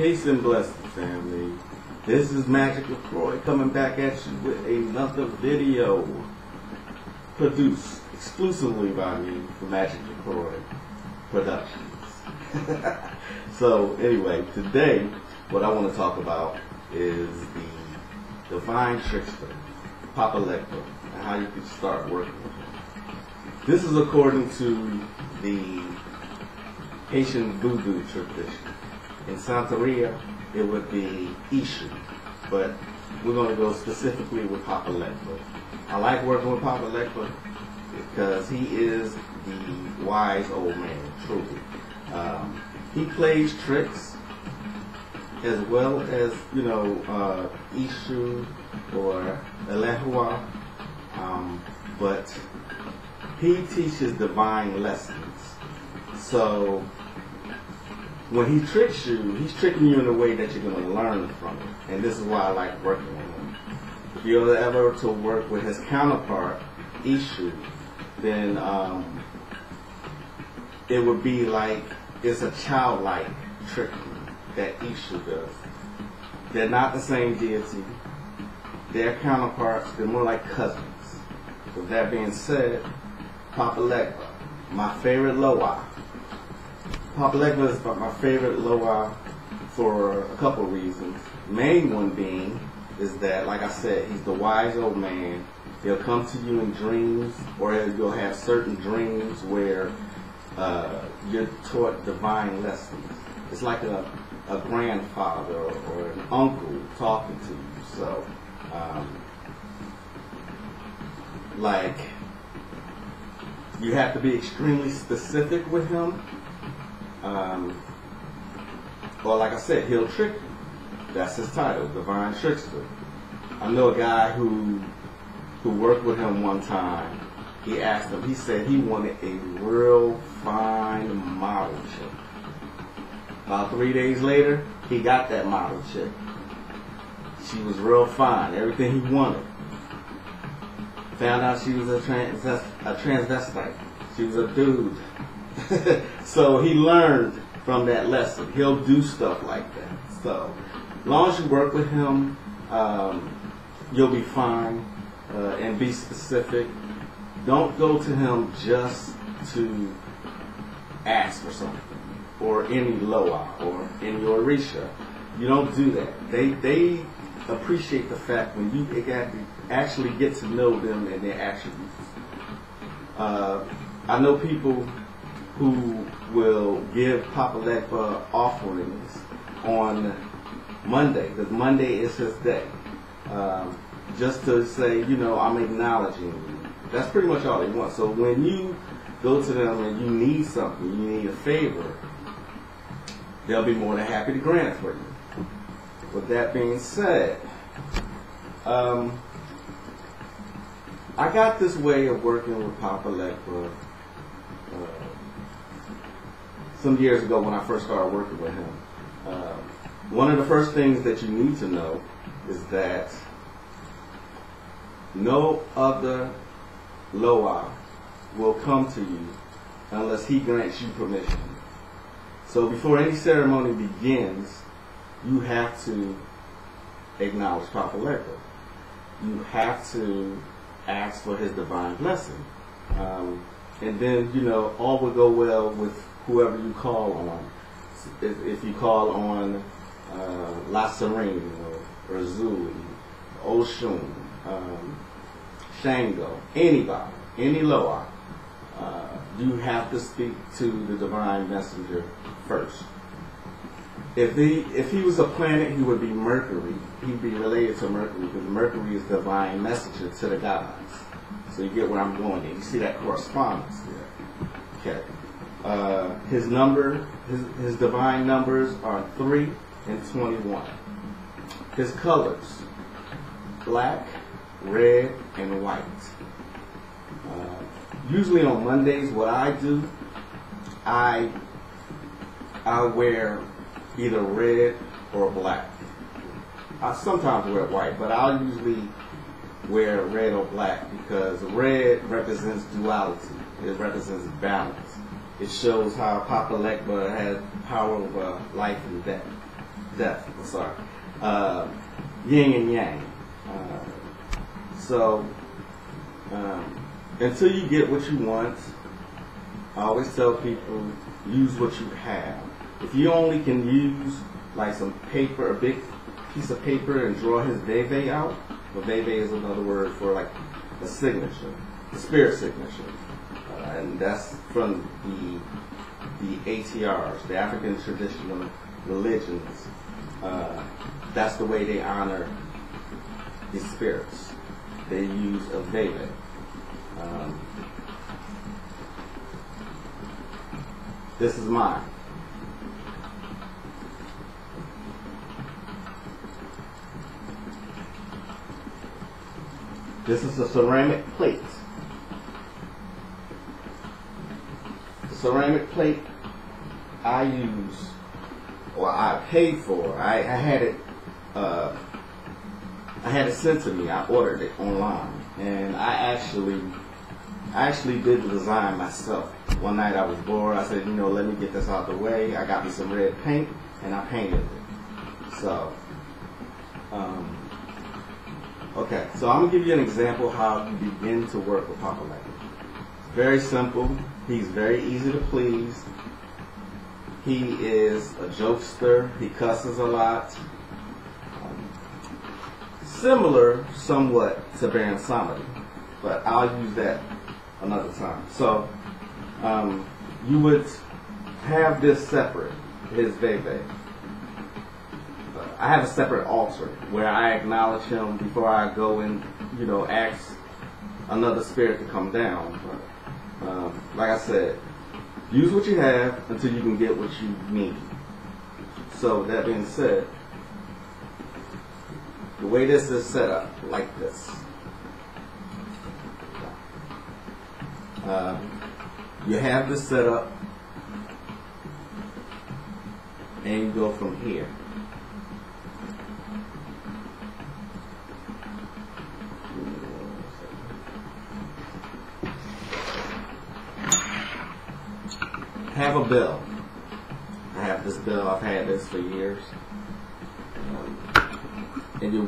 Peace and blessings, family. This is Magick La Croix coming back at you with another video produced exclusively by me for Magick La Croix Productions. So anyway, today what I want to talk about is the divine trickster, Papa Legba, and how you can start working with him. This is according to the Haitian Vodou tradition. In Santeria, it would be Ishu, but we're going to go specifically with Papa Legba. I like working with Papa Legba because he is the wise old man, truly. He plays tricks as well as, Ishu or Legba, but he teaches divine lessons. So when he tricks you, he's tricking you in a way that you're going to learn from it. And this is why I like working with him. If you're ever to work with his counterpart, Ishu, then it would be like it's a childlike trickery that Ishu does. They're not the same deity. They're counterparts. They're more like cousins. With that being said, Papa Legba, my favorite Loa. Papa Legba is my favorite Loa for a couple of reasons. Main one being is that, like I said, he's the wise old man. He'll come to you in dreams, or you'll have certain dreams where you're taught divine lessons. It's like a grandfather or an uncle talking to you. So, like, you have to be extremely specific with him. Or like I said, he'll trick you. That's his title, Divine Trickster. I know a guy who worked with him one time. He asked him, he said he wanted a real fine model chick. About 3 days later, he got that model chick. She was real fine, everything he wanted. Found out she was a transvestite. She was a dude. So he learned from that lesson. He'll do stuff like that. So as long as you work with him, you'll be fine. And be specific. Don't go to him just to ask for something, or any Loa, or any Orisha. You don't do that. They appreciate the fact when you actually get to know them and their attributes. I know people who will give Papa Legba offerings on Monday, because Monday is his day. Just to say, I'm acknowledging you. That's pretty much all they want. So when you go to them and you need something, you need a favor, they'll be more than happy to grant it for you. With that being said, I got this way of working with Papa Legba some years ago when I first started working with him. One of the first things that you need to know is that no other Loa will come to you unless he grants you permission. So before any ceremony begins, you have to acknowledge Papa Legba. You have to ask for his divine blessing. And then, all will go well with whoever you call on. If you call on La Serene or Zuli, Oshun, Shango, anybody, any Loa, you have to speak to the divine messenger first. If he was a planet, he would be Mercury. He'd be related to Mercury because Mercury is the divine messenger to the gods. So you get where I'm going there. You see that correspondence there. Okay. His divine numbers are 3 and 21. His colors, black, red, and white. Usually on Mondays, what I do, I wear either red or black. I sometimes wear white, but I'll usually wear red or black because red represents duality. It represents balance. It shows how Papa Legba has power over life and death. death. I'm sorry. Yin and yang. So until you get what you want, I always tell people, use what you have. If you only can use like some paper, a big piece of paper, and draw his veve out, well, veve is another word for like a signature, the spirit signature, and that's from the ATRs, the African traditional religions. That's the way they honor the spirits. They use a veve. This is mine. This is a ceramic plate. The ceramic plate I use, or I paid for. I had it sent to me. I ordered it online, and I actually did the design myself. One night I was bored. I said, let me get this out the way. I got me some red paint, and I painted it. So, okay. So I'm gonna give you an example of how you begin to work with Papa Legba. Very simple. He's very easy to please. He is a jokester. He cusses a lot. Similar somewhat to Baron Samedi, but I'll use that another time. So you would have this separate, his veve. I have a separate altar where I acknowledge him before I go and ask another spirit to come down. But like I said, use what you have until you can get what you need. So that being said, the way this is set up, like this. You have this set up, and you go from here. Have a bell. I have this bell. I've had this for years. And you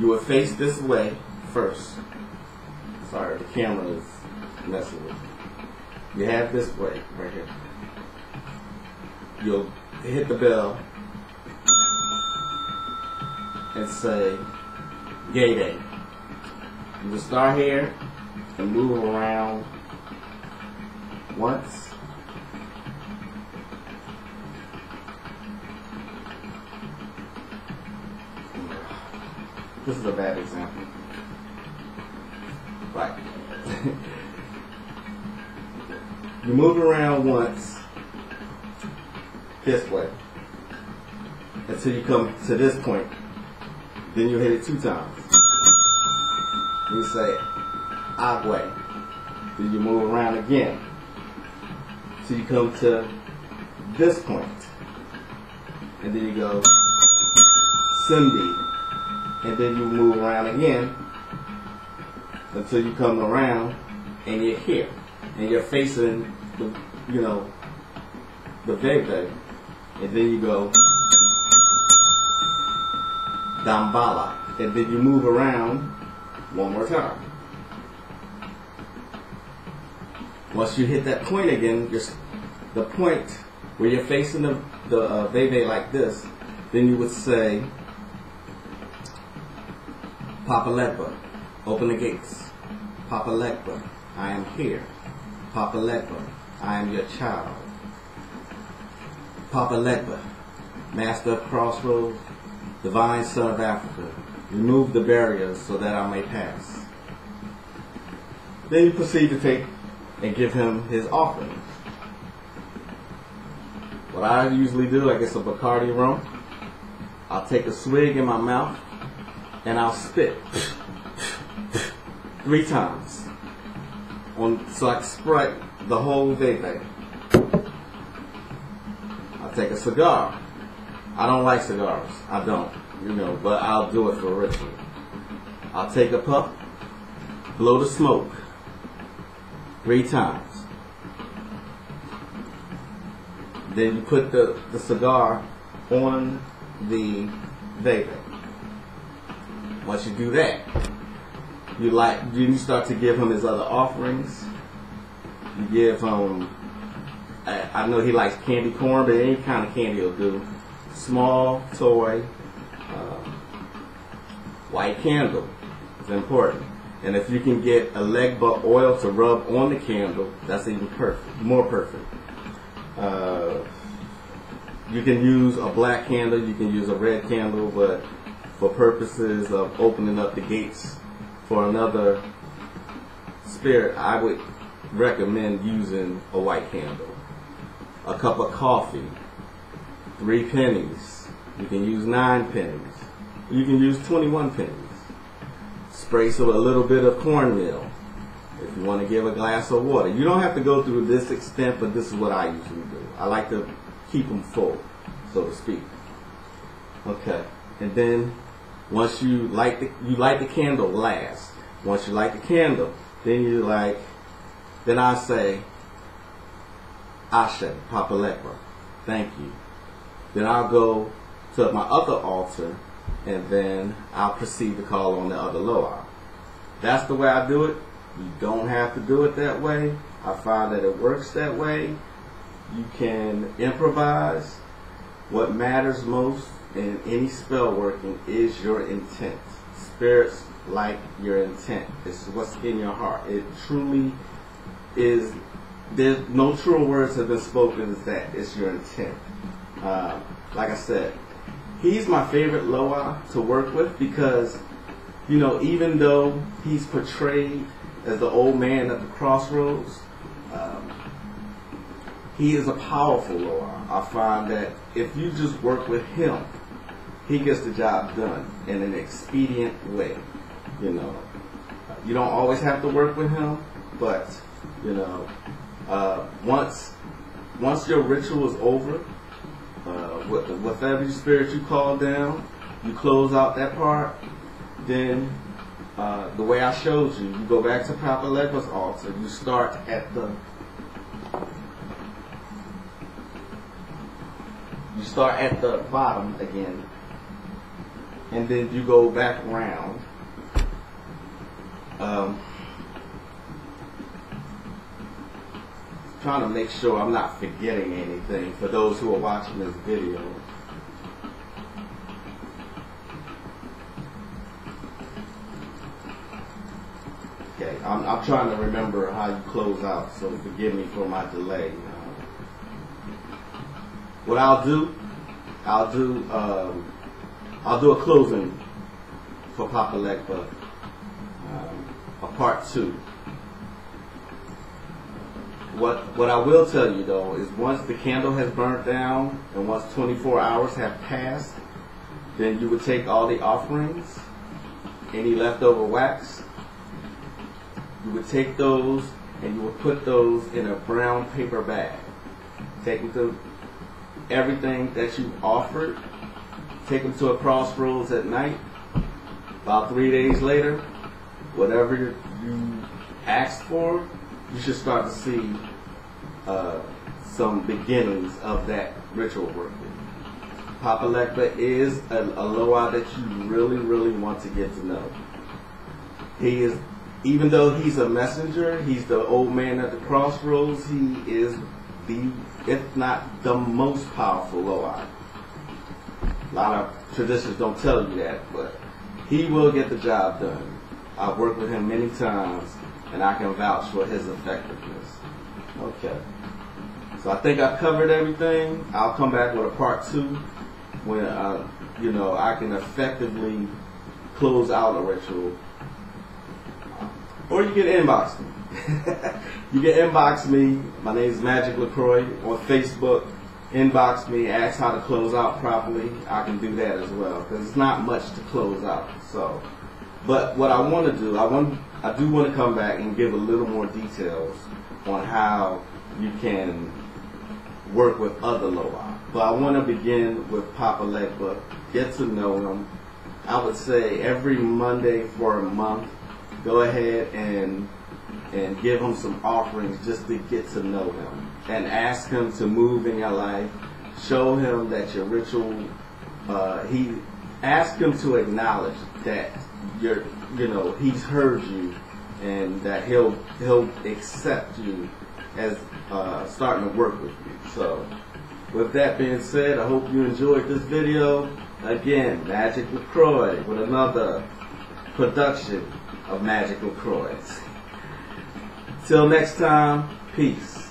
will face this way first. Sorry, the camera is messing with me. You have this way, right here. You'll hit the bell and say, Gay Day. You will start here and move around once. This is a bad example. Right. You move around once this way until you come to this point. Then you hit it 2 times. You say Agwe. Then you move around again till you come to this point. And then you go Simbi. And then you move around again until you come around and you're here. And you're facing the, the veve. And then you go Dambala. And then you move around one more time. Once you hit that point again, the point where you're facing the veve like this, then you would say, Papa Legba, open the gates. Papa Legba, I am here. Papa Legba, I am your child. Papa Legba, Master of Crossroads, Divine Son of Africa, remove the barriers so that I may pass. Then you proceed to take and give him his offering. What I usually do, I get some Bacardi rum. I'll take a swig in my mouth and I'll spit 3 times so I can spread the whole veve. I'll take a cigar. I don't like cigars. I don't, but I'll do it for a ritual. I'll take a puff, blow the smoke 3 times. Then you put the cigar on the vaping. Once you do that, you start to give him his other offerings. You give him, I know he likes candy corn, but any kind of candy will do. Small toy, white candle is important. And if you can get a Legba oil to rub on the candle, that's even perfect, more perfect. You can use a black candle, you can use a red candle, but for purposes of opening up the gates for another spirit, I would recommend using a white candle. A cup of coffee, 3 pennies. You can use 9 pennies. You can use 21 pennies. Spray a little bit of cornmeal. If you want to give a glass of water. You don't have to go through this extent, but this is what I usually do. I like to keep them full, so to speak. Okay, and then once you light the candle last. Once you light the candle, then I say, Ashe, Papa Legba, thank you. Then I'll go to my other altar, and then I'll proceed to call on the other Loa. That's the way I do it. You don't have to do it that way. I find that it works that way. You can improvise. What matters most in any spell working is your intent. Spirits like your intent. It's what's in your heart. It truly is. There's no truer words have been spoken as that. It's your intent. Like I said, he's my favorite Loa to work with because, even though he's portrayed as the old man at the crossroads, he is a powerful Loa. I find that if you just work with him, he gets the job done in an expedient way. You don't always have to work with him, but once your ritual is over, with every spirit you call down, you close out that part. Then the way I showed you, you go back to Papa Legba's altar. You start at the bottom again, and then you go back around. Trying to make sure I'm not forgetting anything for those who are watching this video. Okay, I'm trying to remember how you close out, so forgive me for my delay. What I'll do a closing for Papa Legba, a part 2. What I will tell you though is once the candle has burnt down and once 24 hours have passed, then you would take all the offerings, any leftover wax, you would take those and you would put those in a brown paper bag. Take them to everything that you offered, take them to a crossroads at night. About 3 days later, whatever you asked for, you should start to see some beginnings of that ritual working. Papa Legba is a Loa that you really, really want to get to know. He is, even though he's a messenger, he's the old man at the crossroads, he is the, if not the most powerful Loa. A lot of traditions don't tell you that, but he will get the job done. I've worked with him many times, and I can vouch for his effectiveness. Okay. So I think I've covered everything. I'll come back with a part 2 when I can effectively close out a ritual. Or you can inbox me. You can inbox me. My name is Magick La Croix on Facebook. Inbox me, ask how to close out properly. I can do that as well because it's not much to close out. So, but what I want to do, I do want to come back and give a little more details on how you can work with other Loa. But I want to begin with Papa Legba, get to know him. I would say every Monday for a month, go ahead and give him some offerings just to get to know him. And ask him to move in your life. Show him that your ritual he asked him to acknowledge that he's heard you, and that he'll accept you as starting to work with you. So with that being said, I hope you enjoyed this video. Again, Magick La Croix with another production of Magick La Croix. Till next time, peace.